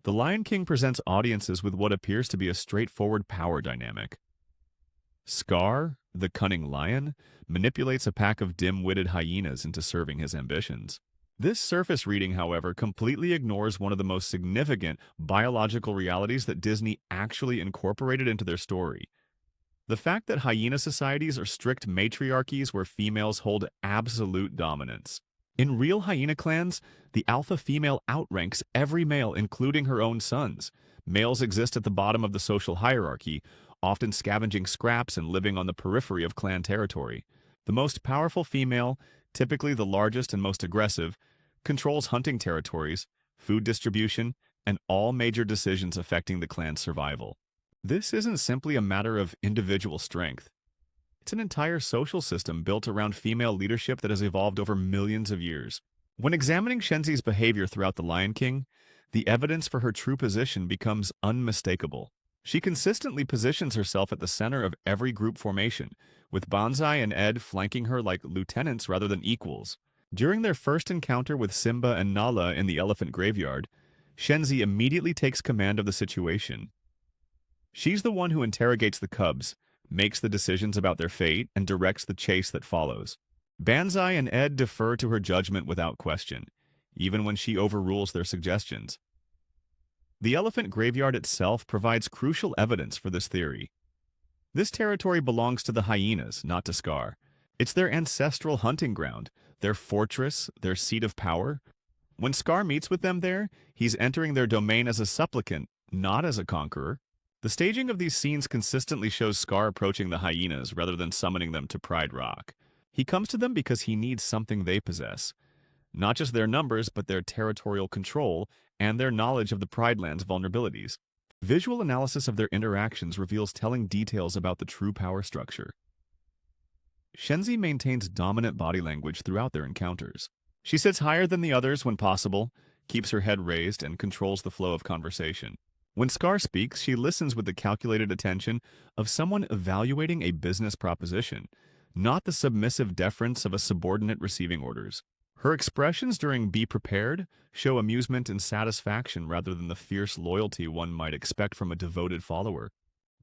The Lion King presents audiences with what appears to be a straightforward power dynamic. Scar, the cunning lion, manipulates a pack of dim-witted hyenas into serving his ambitions. This surface reading, however, completely ignores one of the most significant biological realities that Disney actually incorporated into their story. The fact that hyena societies are strict matriarchies where females hold absolute dominance. In real hyena clans, the alpha female outranks every male, including her own sons. Males exist at the bottom of the social hierarchy, often scavenging scraps and living on the periphery of clan territory. The most powerful female, typically the largest and most aggressive, controls hunting territories, food distribution, and all major decisions affecting the clan's survival. This isn't simply a matter of individual strength. It's an entire social system built around female leadership that has evolved over millions of years. When examining Shenzi's behavior throughout The Lion King, the evidence for her true position becomes unmistakable. She consistently positions herself at the center of every group formation, with Banzai and Ed flanking her like lieutenants rather than equals. During their first encounter with Simba and Nala in the elephant graveyard, Shenzi immediately takes command of the situation. She's the one who interrogates the cubs, makes the decisions about their fate, and directs the chase that follows. Banzai and Ed defer to her judgment without question, even when she overrules their suggestions. The elephant graveyard itself provides crucial evidence for this theory. This territory belongs to the hyenas, not to Scar. It's their ancestral hunting ground, their fortress, their seat of power. When Scar meets with them there, he's entering their domain as a supplicant, not as a conqueror. The staging of these scenes consistently shows Scar approaching the hyenas rather than summoning them to Pride Rock. He comes to them because he needs something they possess. Not just their numbers, but their territorial control and their knowledge of the Pride Land's vulnerabilities. Visual analysis of their interactions reveals telling details about the true power structure. Shenzi maintains dominant body language throughout their encounters. She sits higher than the others when possible, keeps her head raised, and controls the flow of conversation. When Scar speaks, she listens with the calculated attention of someone evaluating a business proposition, not the submissive deference of a subordinate receiving orders. Her expressions during Be Prepared show amusement and satisfaction rather than the fierce loyalty one might expect from a devoted follower.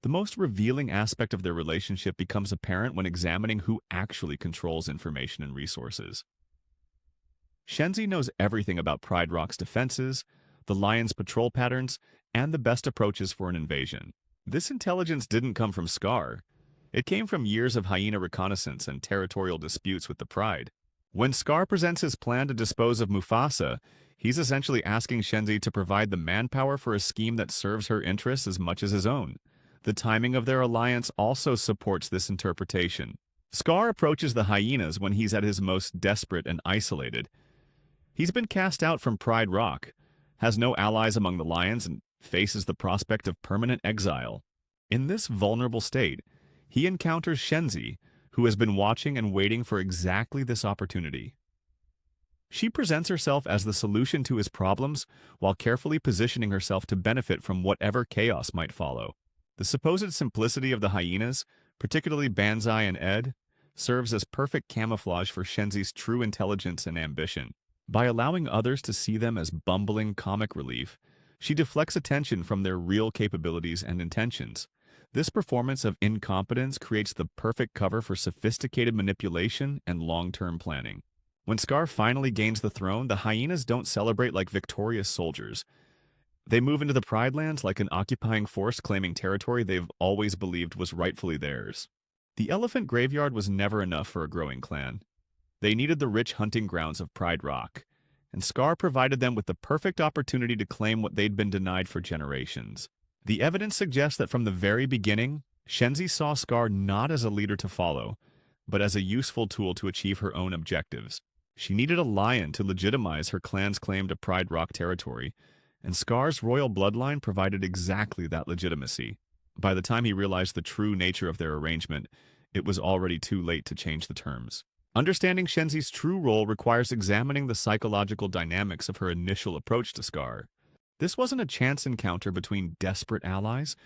The most revealing aspect of their relationship becomes apparent when examining who actually controls information and resources. Shenzi knows everything about Pride Rock's defenses, the lion's patrol patterns, and the best approaches for an invasion. This intelligence didn't come from Scar. It came from years of hyena reconnaissance and territorial disputes with the Pride. When Scar presents his plan to dispose of Mufasa, he's essentially asking Shenzi to provide the manpower for a scheme that serves her interests as much as his own. The timing of their alliance also supports this interpretation. Scar approaches the hyenas when he's at his most desperate and isolated. He's been cast out from Pride Rock, has no allies among the lions, and faces the prospect of permanent exile. In this vulnerable state, he encounters Shenzi, who has been watching and waiting for exactly this opportunity. She presents herself as the solution to his problems while carefully positioning herself to benefit from whatever chaos might follow. The supposed simplicity of the hyenas, particularly Banzai and Ed, serves as perfect camouflage for Shenzi's true intelligence and ambition. By allowing others to see them as bumbling comic relief, she deflects attention from their real capabilities and intentions. This performance of incompetence creates the perfect cover for sophisticated manipulation and long-term planning. When Scar finally gains the throne, the hyenas don't celebrate like victorious soldiers. They move into the Pride Lands like an occupying force claiming territory they've always believed was rightfully theirs. The elephant graveyard was never enough for a growing clan. They needed the rich hunting grounds of Pride Rock, and Scar provided them with the perfect opportunity to claim what they'd been denied for generations. The evidence suggests that from the very beginning, Shenzi saw Scar not as a leader to follow, but as a useful tool to achieve her own objectives. She needed a lion to legitimize her clan's claim to Pride Rock territory, and Scar's royal bloodline provided exactly that legitimacy. By the time he realized the true nature of their arrangement, it was already too late to change the terms. Understanding Shenzi's true role requires examining the psychological dynamics of her initial approach to Scar. This wasn't a chance encounter between desperate allies.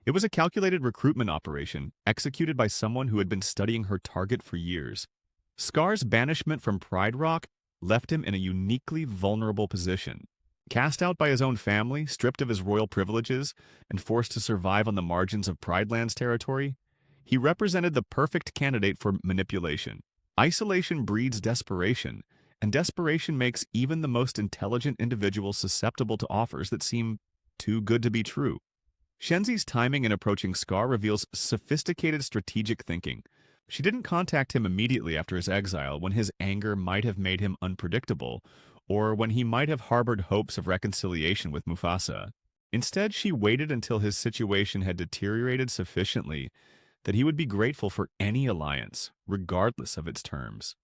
It was a calculated recruitment operation executed by someone who had been studying her target for years. Scar's banishment from Pride Rock left him in a uniquely vulnerable position. Cast out by his own family, stripped of his royal privileges, and forced to survive on the margins of Prideland's territory, he represented the perfect candidate for manipulation. Isolation breeds desperation, and desperation makes even the most intelligent individuals susceptible to offers that seem too good to be true. Shenzi's timing in approaching Scar reveals sophisticated strategic thinking. She didn't contact him immediately after his exile when his anger might have made him unpredictable, or when he might have harbored hopes of reconciliation with Mufasa. Instead, she waited until his situation had deteriorated sufficiently that he would be grateful for any alliance, regardless of its terms.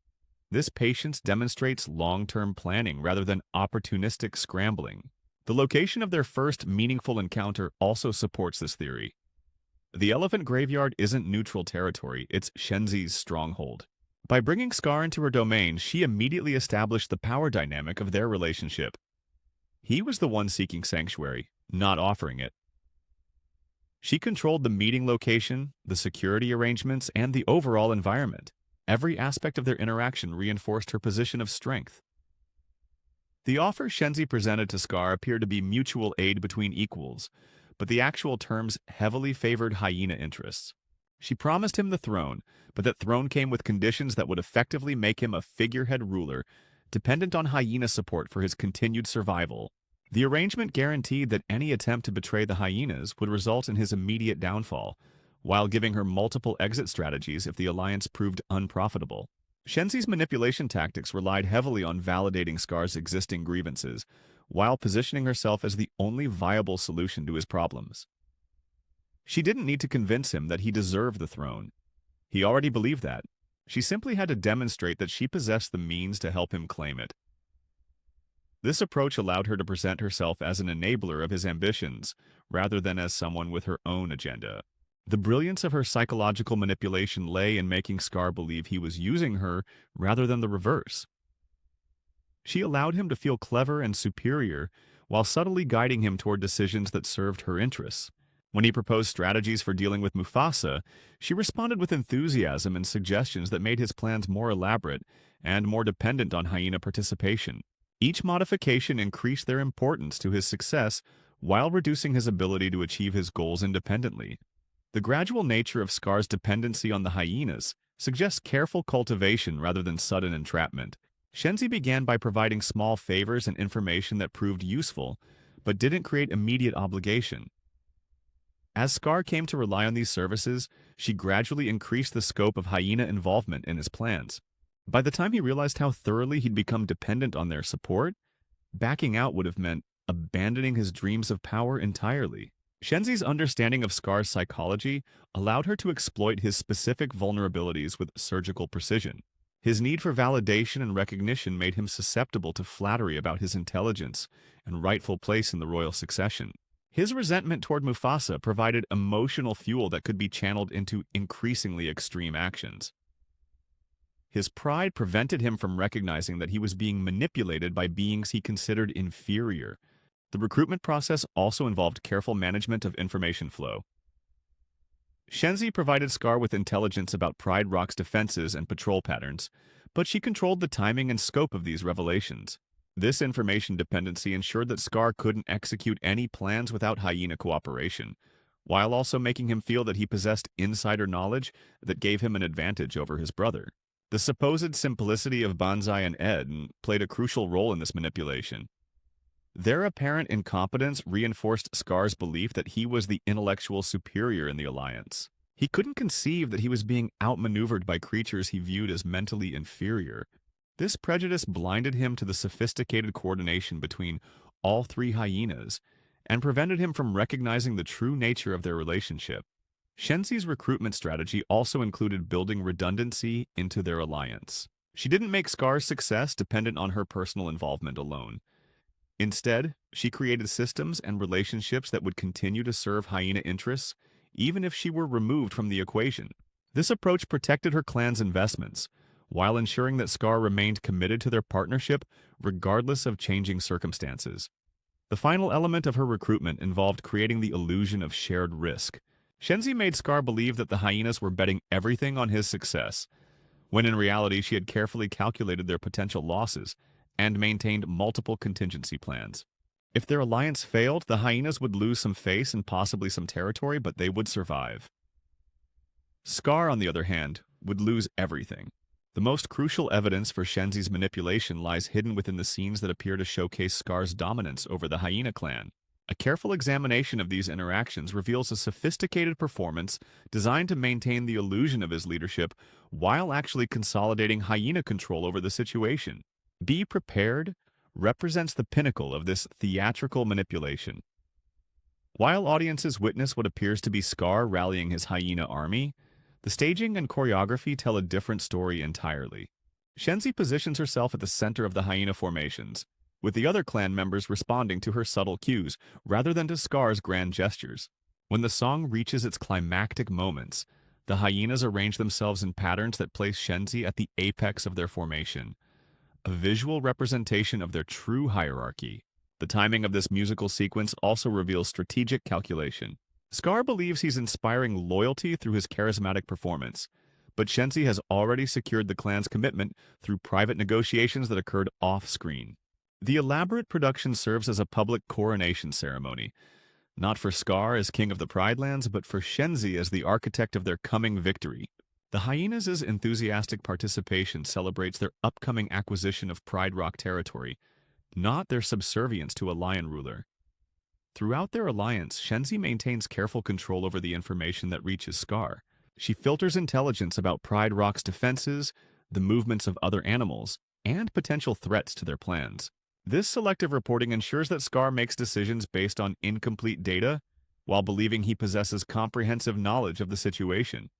This patience demonstrates long-term planning rather than opportunistic scrambling. The location of their first meaningful encounter also supports this theory. The elephant graveyard isn't neutral territory, it's Shenzi's stronghold. By bringing Scar into her domain, she immediately established the power dynamic of their relationship. He was the one seeking sanctuary, not offering it. She controlled the meeting location, the security arrangements, and the overall environment. Every aspect of their interaction reinforced her position of strength. The offer Shenzi presented to Scar appeared to be mutual aid between equals, but the actual terms heavily favored hyena interests. She promised him the throne, but that throne came with conditions that would effectively make him a figurehead ruler, dependent on hyena support for his continued survival. The arrangement guaranteed that any attempt to betray the hyenas would result in his immediate downfall, while giving her multiple exit strategies if the alliance proved unprofitable. Shenzi's manipulation tactics relied heavily on validating Scar's existing grievances, while positioning herself as the only viable solution to his problems. She didn't need to convince him that he deserved the throne. He already believed that. She simply had to demonstrate that she possessed the means to help him claim it. This approach allowed her to present herself as an enabler of his ambitions, rather than as someone with her own agenda. The brilliance of her psychological manipulation lay in making Scar believe he was using her rather than the reverse. She allowed him to feel clever and superior while subtly guiding him toward decisions that served her interests. When he proposed strategies for dealing with Mufasa, she responded with enthusiasm and suggestions that made his plans more elaborate and more dependent on hyena participation. Each modification increased their importance to his success while reducing his ability to achieve his goals independently. The gradual nature of Scar's dependency on the hyenas suggests careful cultivation rather than sudden entrapment. Shenzi began by providing small favors and information that proved useful, but didn't create immediate obligation. As Scar came to rely on these services, she gradually increased the scope of hyena involvement in his plans. By the time he realized how thoroughly he'd become dependent on their support, backing out would have meant abandoning his dreams of power entirely. Shenzi's understanding of Scar's psychology allowed her to exploit his specific vulnerabilities with surgical precision. His need for validation and recognition made him susceptible to flattery about his intelligence and rightful place in the royal succession. His resentment toward Mufasa provided emotional fuel that could be channeled into increasingly extreme actions. His pride prevented him from recognizing that he was being manipulated by beings he considered inferior. The recruitment process also involved careful management of information flow. Shenzi provided Scar with intelligence about Pride Rock's defenses and patrol patterns, but she controlled the timing and scope of these revelations. This information dependency ensured that Scar couldn't execute any plans without hyena cooperation, while also making him feel that he possessed insider knowledge that gave him an advantage over his brother. The supposed simplicity of Banzai and Ed played a crucial role in this manipulation. Their apparent incompetence reinforced Scar's belief that he was the intellectual superior in the alliance. He couldn't conceive that he was being outmaneuvered by creatures he viewed as mentally inferior. This prejudice blinded him to the sophisticated coordination between all three hyenas and prevented him from recognizing the true nature of their relationship. Shenzi's recruitment strategy also included building redundancy into their alliance. She didn't make Scar's success dependent on her personal involvement alone. Instead, she created systems and relationships that would continue to serve hyena interests, even if she were removed from the equation. This approach protected her clan's investments, while ensuring that Scar remained committed to their partnership regardless of changing circumstances. The final element of her recruitment involved creating the illusion of shared risk. Shenzi made Scar believe that the hyenas were betting everything on his success, when in reality she had carefully calculated their potential losses and maintained multiple contingency plans. If their alliance failed, the hyenas would lose some face and possibly some territory, but they would survive. Scar, on the other hand, would lose everything. The most crucial evidence for Shenzi's manipulation lies hidden within the scenes that appear to showcase Scar's dominance over the hyena clan. A careful examination of these interactions reveals a sophisticated performance designed to maintain the illusion of his leadership while actually consolidating hyena control over the situation. Be Prepared represents the pinnacle of this theatrical manipulation. While audiences witness what appears to be Scar rallying his hyena army, the staging and choreography tell a different story entirely. Shenzi positions herself at the center of the hyena formations, with the other clan members responding to her subtle cues rather than to Scar's grand gestures. When the song reaches its climactic moments, the hyenas arrange themselves in patterns that place Shenzi at the apex of their formation, a visual representation of their true hierarchy. The timing of this musical sequence also reveals strategic calculation. Scar believes he's inspiring loyalty through his charismatic performance, but Shenzi has already secured the clan's commitment through private negotiations that occurred off-screen. The elaborate production serves as a public coronation ceremony, not for Scar as king of the Pride Lands, but for Shenzi as the architect of their coming victory. The hyenas' enthusiastic participation celebrates their upcoming acquisition of Pride Rock territory, not their subservience to a lion ruler. Throughout their alliance, Shenzi maintains careful control over the information that reaches Scar. She filters intelligence about Pride Rock's defenses, the movements of other animals, and potential threats to their plans. This selective reporting ensures that Scar makes decisions based on incomplete data, while believing he possesses comprehensive knowledge of the situation.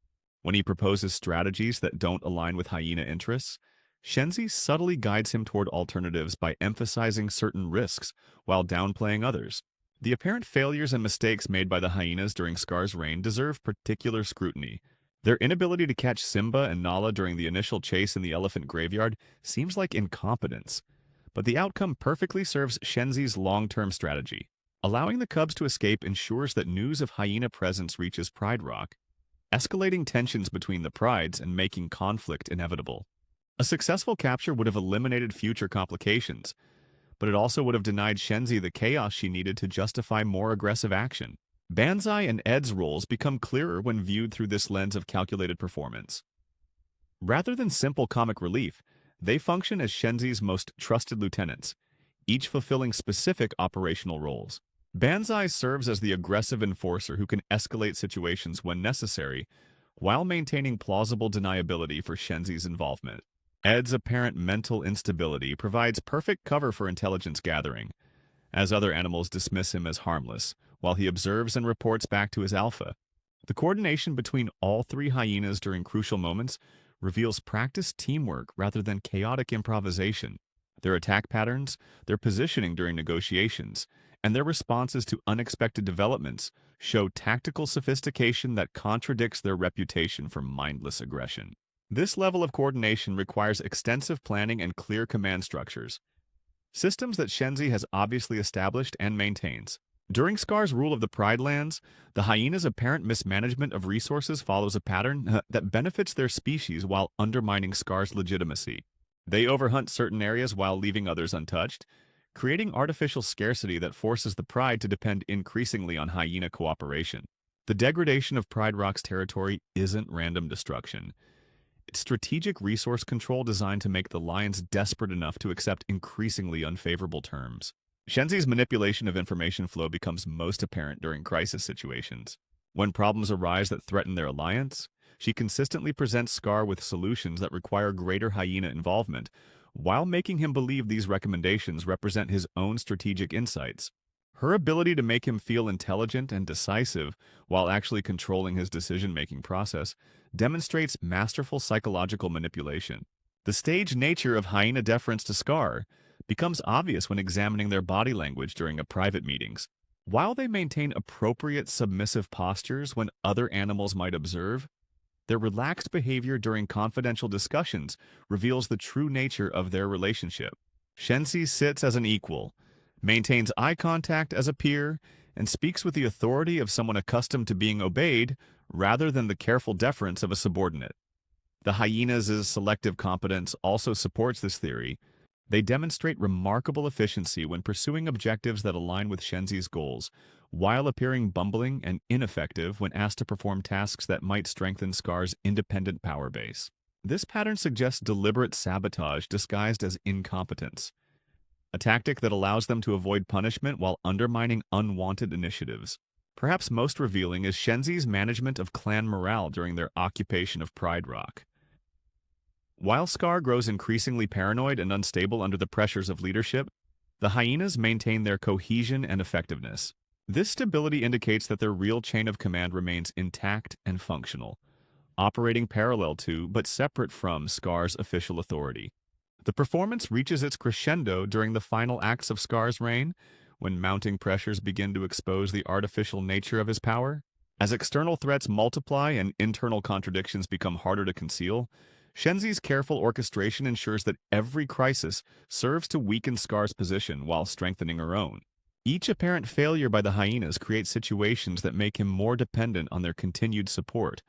When he proposes strategies that don't align with hyena interests, Shenzi subtly guides him toward alternatives by emphasizing certain risks while downplaying others. The apparent failures and mistakes made by the hyenas during Scar's reign deserve particular scrutiny. Their inability to catch Simba and Nala during the initial chase in the elephant graveyard seems like incompetence, but the outcome perfectly serves Shenzi's long-term strategy. Allowing the cubs to escape ensures that news of hyena presence reaches Pride Rock, escalating tensions between the prides and making conflict inevitable. A successful capture would have eliminated future complications, but it also would have denied Shenzi the chaos she needed to justify more aggressive action. Banzai and Ed's roles become clearer when viewed through this lens of calculated performance. Rather than simple comic relief, they function as Shenzi's most trusted lieutenants, each fulfilling specific operational roles. Banzai serves as the aggressive enforcer who can escalate situations when necessary, while maintaining plausible deniability for Shenzi's involvement. Ed's apparent mental instability provides perfect cover for intelligence gathering, as other animals dismiss him as harmless, while he observes and reports back to his alpha. The coordination between all three hyenas during crucial moments reveals practiced teamwork rather than chaotic improvisation. Their attack patterns, their positioning during negotiations, and their responses to unexpected developments show tactical sophistication that contradicts their reputation for mindless aggression. This level of coordination requires extensive planning and clear command structures, systems that Shenzi has obviously established and maintains. During Scar's rule of the Pride Lands, the hyenas' apparent mismanagement of resources follows a pattern that benefits their species while undermining Scar's legitimacy. They overhunt certain areas while leaving others untouched, creating artificial scarcity that forces the Pride to depend increasingly on hyena cooperation. The degradation of Pride Rock's territory isn't random destruction. It's strategic resource control designed to make the lions desperate enough to accept increasingly unfavorable terms. Shenzi's manipulation of information flow becomes most apparent during crisis situations. When problems arise that threaten their alliance, she consistently presents Scar with solutions that require greater hyena involvement, while making him believe these recommendations represent his own strategic insights. Her ability to make him feel intelligent and decisive while actually controlling his decision-making process demonstrates masterful psychological manipulation. The staged nature of hyena deference to Scar becomes obvious when examining their body language during private meetings. While they maintain appropriate submissive postures when other animals might observe, their relaxed behavior during confidential discussions reveals the true nature of their relationship. Shenzi sits as an equal, maintains eye contact as a peer, and speaks with the authority of someone accustomed to being obeyed rather than the careful deference of a subordinate. The hyenas' selective competence also supports this theory, They demonstrate remarkable efficiency when pursuing objectives that align with Shenzi's goals, while appearing bumbling and ineffective when asked to perform tasks that might strengthen Scar's independent power base. This pattern suggests deliberate sabotage disguised as incompetence, a tactic that allows them to avoid punishment while undermining unwanted initiatives. Perhaps most revealing is Shenzi's management of clan morale during their occupation of Pride Rock. While Scar grows increasingly paranoid and unstable under the pressures of leadership, the hyenas maintain their cohesion and effectiveness. This stability indicates that their real chain of command remains intact and functional, operating parallel to but separate from Scar's official authority. The performance reaches its crescendo during the final acts of Scar's reign, when mounting pressures begin to expose the artificial nature of his power. As external threats multiply and internal contradictions become harder to conceal, Shenzi's careful orchestration ensures that every crisis serves to weaken Scar's position while strengthening her own. Each apparent failure by the hyenas creates situations that make him more dependent on their continued support,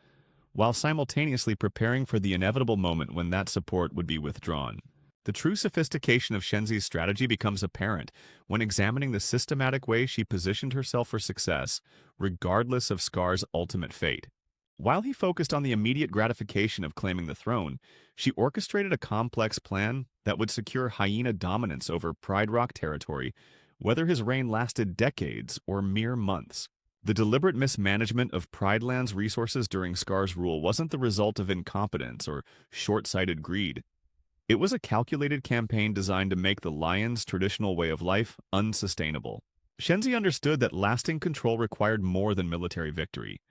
while simultaneously preparing for the inevitable moment when that support would be withdrawn. The true sophistication of Shenzi's strategy becomes apparent when examining the systematic way she positioned herself for success, regardless of Scar's ultimate fate. While he focused on the immediate gratification of claiming the throne, she orchestrated a complex plan that would secure hyena dominance over Pride Rock territory, whether his reign lasted decades or mere months. The deliberate mismanagement of Prideland's resources during Scar's rule wasn't the result of incompetence or short-sighted greed. It was a calculated campaign designed to make the lion's traditional way of life unsustainable. Shenzi understood that lasting control required more than military victory.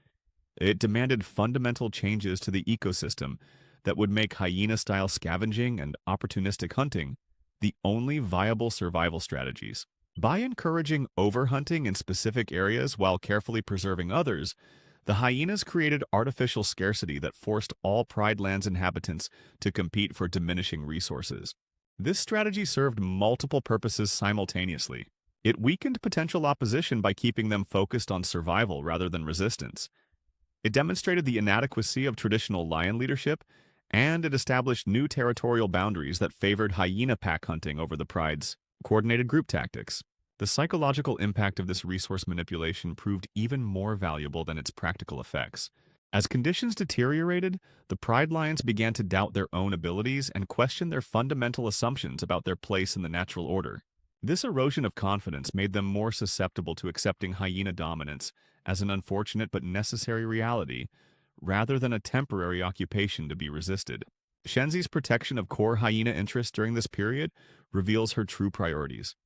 It demanded fundamental changes to the ecosystem that would make hyena-style scavenging and opportunistic hunting the only viable survival strategies. By encouraging overhunting in specific areas while carefully preserving others, the hyenas created artificial scarcity that forced all Prideland's inhabitants to compete for diminishing resources. This strategy served multiple purposes simultaneously. It weakened potential opposition by keeping them focused on survival rather than resistance. It demonstrated the inadequacy of traditional lion leadership, and it established new territorial boundaries that favored hyena pack hunting over the Pride's coordinated group tactics. The psychological impact of this resource manipulation proved even more valuable than its practical effects. As conditions deteriorated, the Pride Lions began to doubt their own abilities and question their fundamental assumptions about their place in the natural order. This erosion of confidence made them more susceptible to accepting hyena dominance as an unfortunate but necessary reality, rather than a temporary occupation to be resisted. Shenzi's protection of core hyena interests during this period reveals her true priorities.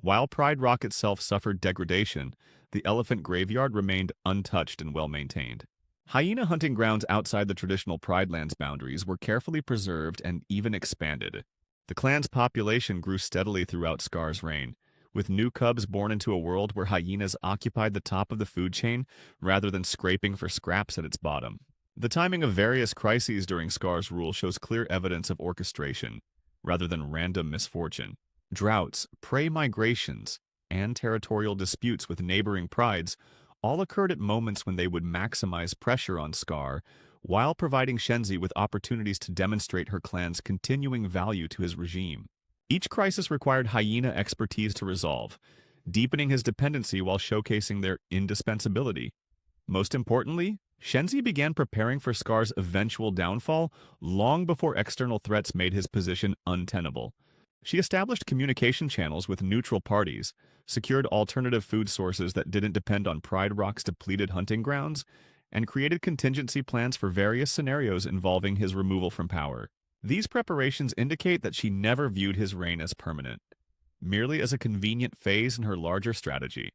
While Pride Rock itself suffered degradation, the elephant graveyard remained untouched and well-maintained. Hyena hunting grounds outside the traditional Pridelands boundaries were carefully preserved and even expanded. The clan's population grew steadily throughout Scar's reign, with new cubs born into a world where hyenas occupied the top of the food chain rather than scraping for scraps at its bottom. The timing of various crises during Scar's rule shows clear evidence of orchestration, rather than random misfortune. Droughts, prey migrations, and territorial disputes with neighboring prides all occurred at moments when they would maximize pressure on Scar, while providing Shenzi with opportunities to demonstrate her clan's continuing value to his regime. Each crisis required hyena expertise to resolve, deepening his dependency while showcasing their indispensability. Most importantly, Shenzi began preparing for Scar's eventual downfall long before external threats made his position untenable. She established communication channels with neutral parties, secured alternative food sources that didn't depend on Pride Rock's depleted hunting grounds, and created contingency plans for various scenarios involving his removal from power. These preparations indicate that she never viewed his reign as permanent, merely as a convenient phase in her larger strategy.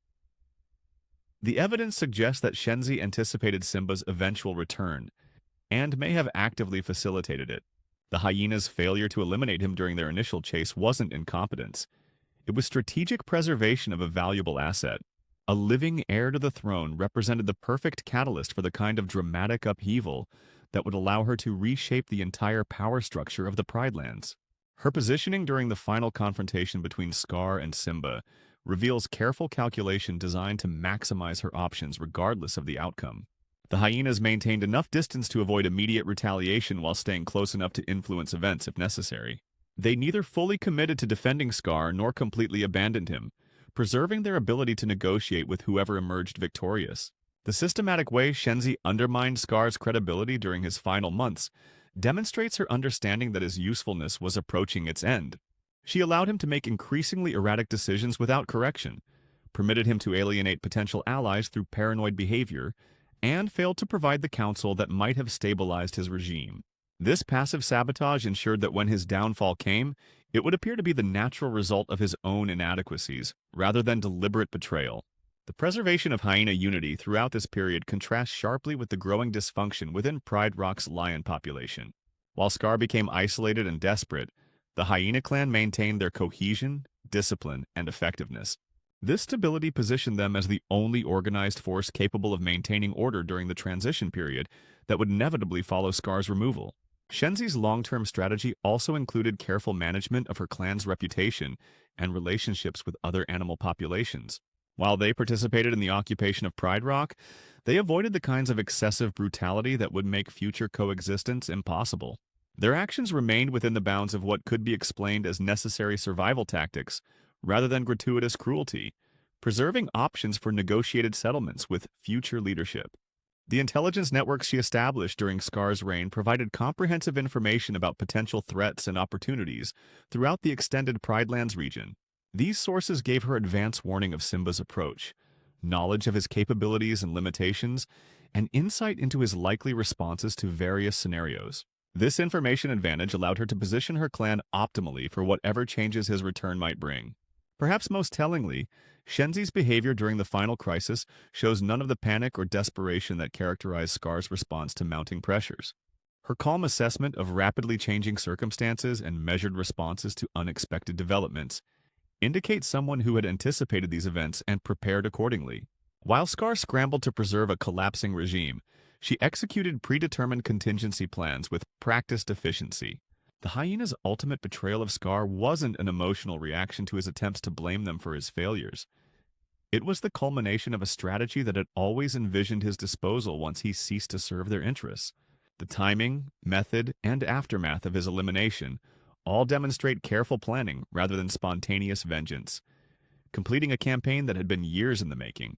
The evidence suggests that Shenzi anticipated Simba's eventual return, and may have actively facilitated it. The hyenas' failure to eliminate him during their initial chase wasn't incompetence. It was strategic preservation of a valuable asset. A living heir to the throne represented the perfect catalyst for the kind of dramatic upheaval that would allow her to reshape the entire power structure of the Pridelands. Her positioning during the final confrontation between Scar and Simba reveals careful calculation designed to maximize her options regardless of the outcome. The hyenas maintained enough distance to avoid immediate retaliation while staying close enough to influence events if necessary. They neither fully committed to defending Scar nor completely abandoned him, preserving their ability to negotiate with whoever emerged victorious. The systematic way Shenzi undermined Scar's credibility during his final months demonstrates her understanding that his usefulness was approaching its end. She allowed him to make increasingly erratic decisions without correction, permitted him to alienate potential allies through paranoid behavior, and failed to provide the counsel that might have stabilized his regime. This passive sabotage ensured that when his downfall came, it would appear to be the natural result of his own inadequacies, rather than deliberate betrayal. The preservation of hyena unity throughout this period contrasts sharply with the growing dysfunction within Pride Rock's lion population. While Scar became isolated and desperate, the hyena clan maintained their cohesion, discipline, and effectiveness. This stability positioned them as the only organized force capable of maintaining order during the transition period that would inevitably follow Scar's removal. Shenzi's long-term strategy also included careful management of her clan's reputation and relationships with other animal populations. While they participated in the occupation of Pride Rock, they avoided the kinds of excessive brutality that would make future coexistence impossible. Their actions remained within the bounds of what could be explained as necessary survival tactics, rather than gratuitous cruelty, preserving options for negotiated settlements with future leadership. The intelligence networks she established during Scar's reign provided comprehensive information about potential threats and opportunities throughout the extended Pridelands region. These sources gave her advance warning of Simba's approach, knowledge of his capabilities and limitations, and insight into his likely responses to various scenarios. This information advantage allowed her to position her clan optimally for whatever changes his return might bring. Perhaps most tellingly, Shenzi's behavior during the final crisis shows none of the panic or desperation that characterized Scar's response to mounting pressures. Her calm assessment of rapidly changing circumstances and measured responses to unexpected developments indicates someone who had anticipated these events and prepared accordingly. While Scar scrambled to preserve a collapsing regime, she executed predetermined contingency plans with practiced efficiency. The hyena's ultimate betrayal of Scar wasn't an emotional reaction to his attempts to blame them for his failures. It was the culmination of a strategy that had always envisioned his disposal once he ceased to serve their interests. The timing, method, and aftermath of his elimination all demonstrate careful planning rather than spontaneous vengeance, completing a campaign that had been years in the making.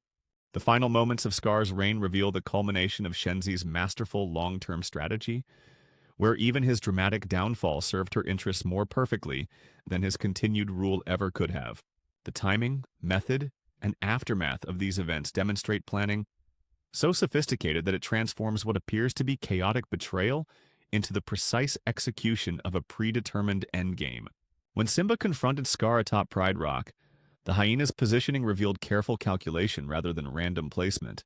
The final moments of Scar's reign reveal the culmination of Shenzi's masterful long-term strategy, where even his dramatic downfall served her interests more perfectly than his continued rule ever could have. The timing, method, and aftermath of these events demonstrate planning so sophisticated that it transforms what appears to be chaotic betrayal into the precise execution of a predetermined endgame. When Simba confronted Scar atop Pride Rock, the hyena's positioning revealed careful calculation rather than random placement.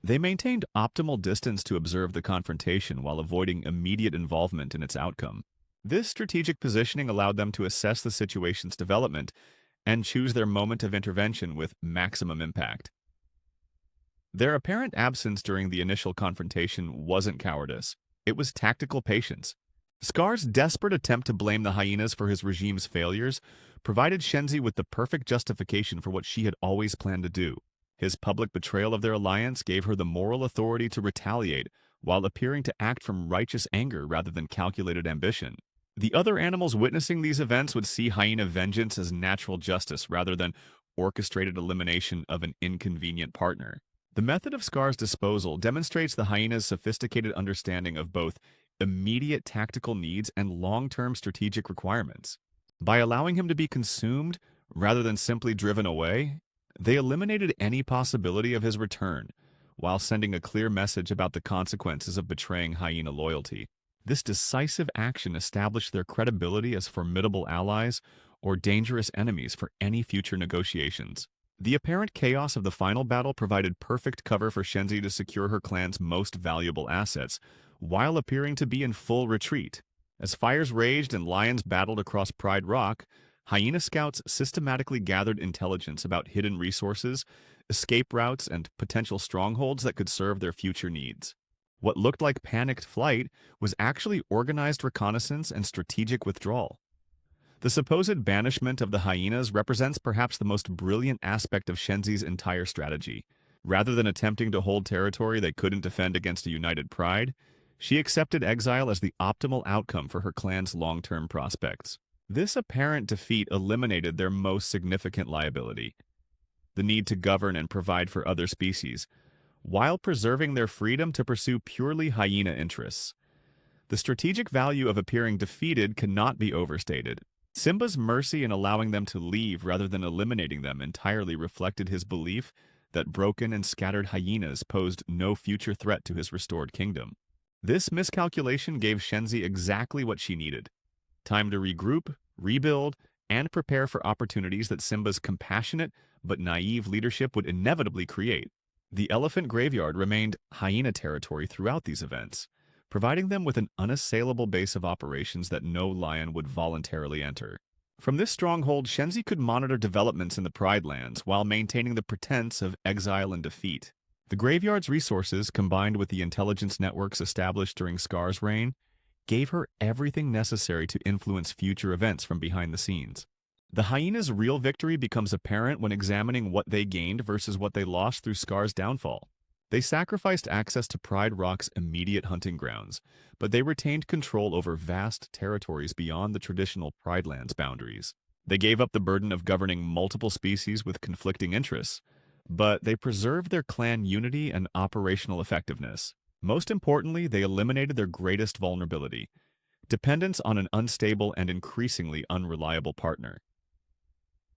They maintained optimal distance to observe the confrontation while avoiding immediate involvement in its outcome. This strategic positioning allowed them to assess the situation's development and choose their moment of intervention with maximum impact. Their apparent absence during the initial confrontation wasn't cowardice. It was tactical patience. Scar's desperate attempt to blame the hyenas for his regime's failures provided Shenzi with the perfect justification for what she had always planned to do. His public betrayal of their alliance gave her the moral authority to retaliate while appearing to act from righteous anger rather than calculated ambition. The other animals witnessing these events would see hyena vengeance as natural justice rather than orchestrated elimination of an inconvenient partner. The method of Scar's disposal demonstrates the hyena's sophisticated understanding of both immediate tactical needs and long-term strategic requirements. By allowing him to be consumed rather than simply driven away, they eliminated any possibility of his return, while sending a clear message about the consequences of betraying hyena loyalty. This decisive action established their credibility as formidable allies or dangerous enemies for any future negotiations. The apparent chaos of the final battle provided perfect cover for Shenzi to secure her clan's most valuable assets, while appearing to be in full retreat. As fires raged and lions battled across Pride Rock, hyena scouts systematically gathered intelligence about hidden resources, escape routes, and potential strongholds that could serve their future needs. What looked like panicked flight was actually organized reconnaissance and strategic withdrawal. The supposed banishment of the hyenas represents perhaps the most brilliant aspect of Shenzi's entire strategy. Rather than attempting to hold territory they couldn't defend against a united Pride, She accepted exile as the optimal outcome for her clan's long-term prospects. This apparent defeat eliminated their most significant liability, the need to govern and provide for other species, while preserving their freedom to pursue purely hyena interests. The strategic value of appearing defeated cannot be overstated. Simba's mercy in allowing them to leave rather than eliminating them entirely reflected his belief that broken and scattered hyenas posed no future threat to his restored kingdom. This miscalculation gave Shenzi exactly what she needed: time to regroup, rebuild, and prepare for opportunities that Simba's compassionate but naive leadership would inevitably create. The elephant graveyard remained hyena territory throughout these events, providing them with an unassailable base of operations that no lion would voluntarily enter. From this stronghold, Shenzi could monitor developments in the Pride Lands while maintaining the pretense of exile and defeat. The graveyard's resources, combined with the intelligence networks established during Scar's reign, gave her everything necessary to influence future events from behind the scenes. The hyenas' real victory becomes apparent when examining what they gained versus what they lost through Scar's downfall. They sacrificed access to Pride Rock's immediate hunting grounds, but they retained control over vast territories beyond the traditional Pride Lands boundaries. They gave up the burden of governing multiple species with conflicting interests, but they preserved their clan unity and operational effectiveness. Most importantly, they eliminated their greatest vulnerability: dependence on an unstable and increasingly unreliable partner.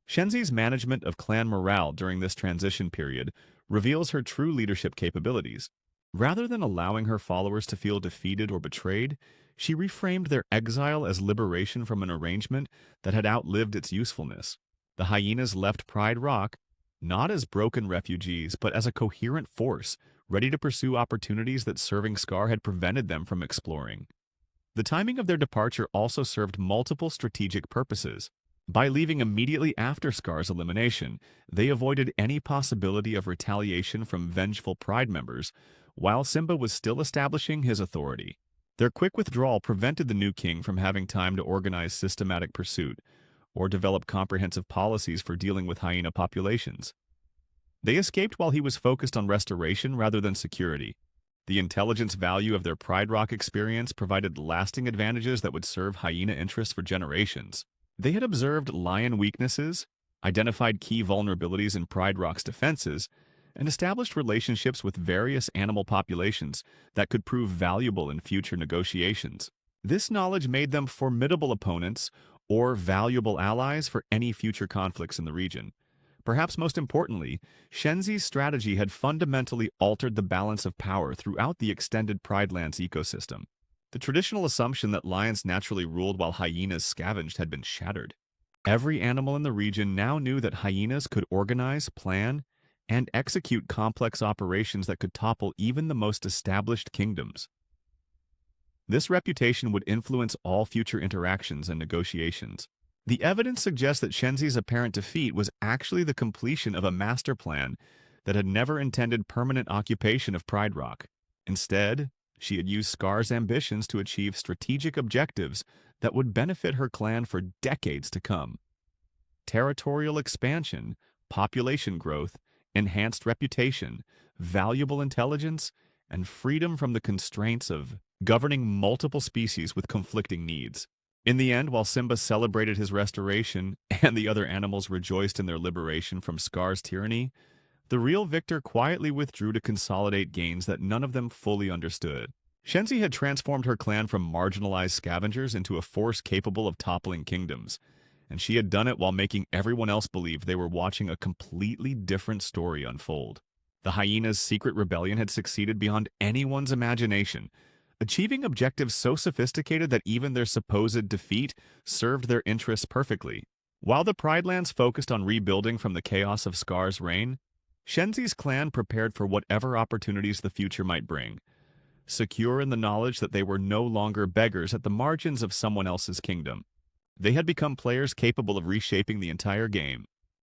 Shenzi's management of clan morale during this transition period reveals her true leadership capabilities. Rather than allowing her followers to feel defeated or betrayed, she reframed their exile as liberation from an arrangement that had outlived its usefulness. The hyenas left Pride Rock not as broken refugees, but as a coherent force, ready to pursue opportunities that serving Scar had prevented them from exploring. The timing of their departure also served multiple strategic purposes. By leaving immediately after Scar's elimination, they avoided any possibility of retaliation from vengeful Pride members, while Simba was still establishing his authority. Their quick withdrawal prevented the new king from having time to organize systematic pursuit or develop comprehensive policies for dealing with hyena populations. They escaped while he was focused on restoration rather than security. The intelligence value of their Pride Rock experience provided lasting advantages that would serve hyena interests for generations. They had observed lion weaknesses, identified key vulnerabilities in Pride Rock's defenses, and established relationships with various animal populations that could prove valuable in future negotiations. This knowledge made them formidable opponents or valuable allies for any future conflicts in the region. Perhaps most importantly, Shenzi's strategy had fundamentally altered the balance of power throughout the extended Pride Lands ecosystem. The traditional assumption that lions naturally ruled while hyenas scavenged had been shattered. Every animal in the region now knew that hyenas could organize, plan, and execute complex operations that could topple even the most established kingdoms. This reputation would influence all future interactions and negotiations. The evidence suggests that Shenzi's apparent defeat was actually the completion of a master plan that had never intended permanent occupation of Pride Rock. Instead, she had used Scar's ambitions to achieve strategic objectives that would benefit her clan for decades to come. Territorial expansion, population growth, enhanced reputation, valuable intelligence, and freedom from the constraints of governing multiple species with conflicting needs. In the end, while Simba celebrated his restoration and the other animals rejoiced in their liberation from Scar's tyranny, the real victor quietly withdrew to consolidate gains that none of them fully understood. Shenzi had transformed her clan from marginalized scavengers into a force capable of toppling kingdoms, and she had done it while making everyone else believe they were watching a completely different story unfold. The hyenas' secret rebellion had succeeded beyond anyone's imagination, achieving objectives so sophisticated that even their supposed defeat served their interests perfectly. While the Pride Lands focused on rebuilding from the chaos of Scar's reign, Shenzi's clan prepared for whatever opportunities the future might bring, secure in the knowledge that they were no longer beggars at the margins of someone else's kingdom. They had become players capable of reshaping the entire game.